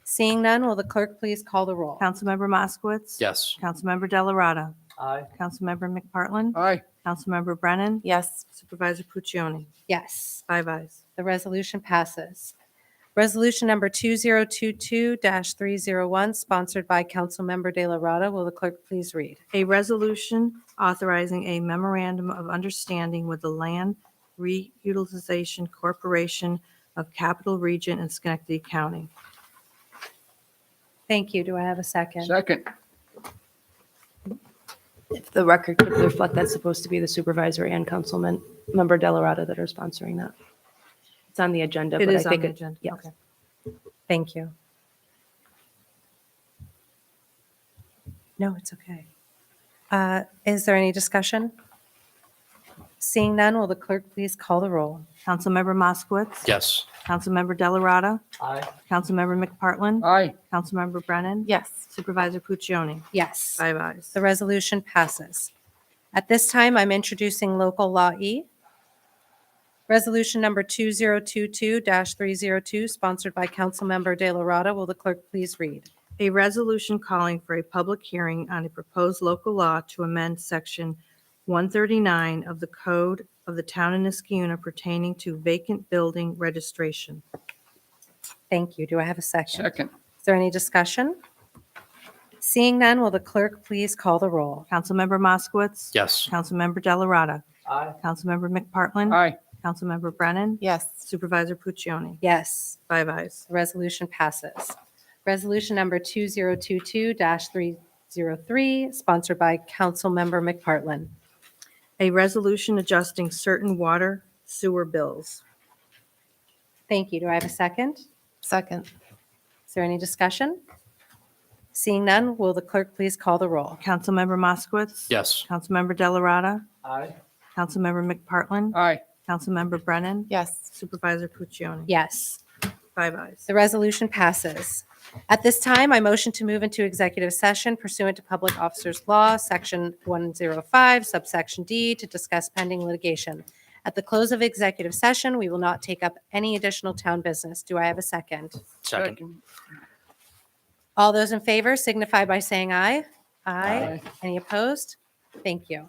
Seeing none, will the clerk please call the roll? Councilmember Moskowitz. Yes. Councilmember Delarada. Aye. Councilmember McPartlin. Aye. Councilmember Brennan. Yes. Supervisor Puccioni. Yes. 5 ayes. The resolution passes. Resolution number 2022-301, sponsored by Councilmember De La Rada. Will the clerk please read? A resolution authorizing a memorandum of understanding with the Land Reutilization Corporation of Capital Region in Schenectady County. Thank you. Do I have a second? Second. If the record could reflect, that's supposed to be the supervisor and councilman member Delarada that are sponsoring that. It's on the agenda. It but I is on think the it- agenda. yeah. Okay. Thank you. No, it's okay. Is there any discussion? Seeing none, will the clerk please call the roll? Councilmember Moskowitz. Yes. Councilmember Delarada. Aye. Councilmember McPartlin. Aye. Councilmember Brennan. Yes. Supervisor Puccioni. Yes. 5 ayes. The resolution passes. At this time, I'm introducing local law E. Resolution number 2022-302, sponsored by Councilmember De La Rada. Will the clerk please read? A resolution calling for a public hearing on a proposed local law to amend Section 139 of the Code of the Town of Niskiuna pertaining to vacant building registration. Thank you. Do I have a second? Second. Is there any discussion? Seeing none, will the clerk please call the roll? Councilmember Moskowitz. Yes. Councilmember Delarada. Aye. Councilmember McPartlin. Aye. Councilmember Brennan. Yes. Supervisor Puccioni. Yes. 5 ayes. The resolution passes. Resolution number 2022-303, sponsored by Councilmember McPartlin. A resolution adjusting certain water sewer bills. Thank you. Do I have a second? Second. Is there any discussion? Seeing none, will the clerk please call the roll? Councilmember Moskowitz. Yes. Councilmember Delarada. Aye. Councilmember McPartlin. Aye. Councilmember Brennan. Yes. Supervisor Puccioni. Yes. 5 ayes. The resolution passes. At this time, I motion to move into executive session pursuant to Public Officers Law, Section 105, subsection D, to discuss pending litigation. At the close of executive session, we will not take up any additional town business. Do I have a second? Second. All those in favor signify by saying aye. Aye. Any opposed? Thank you.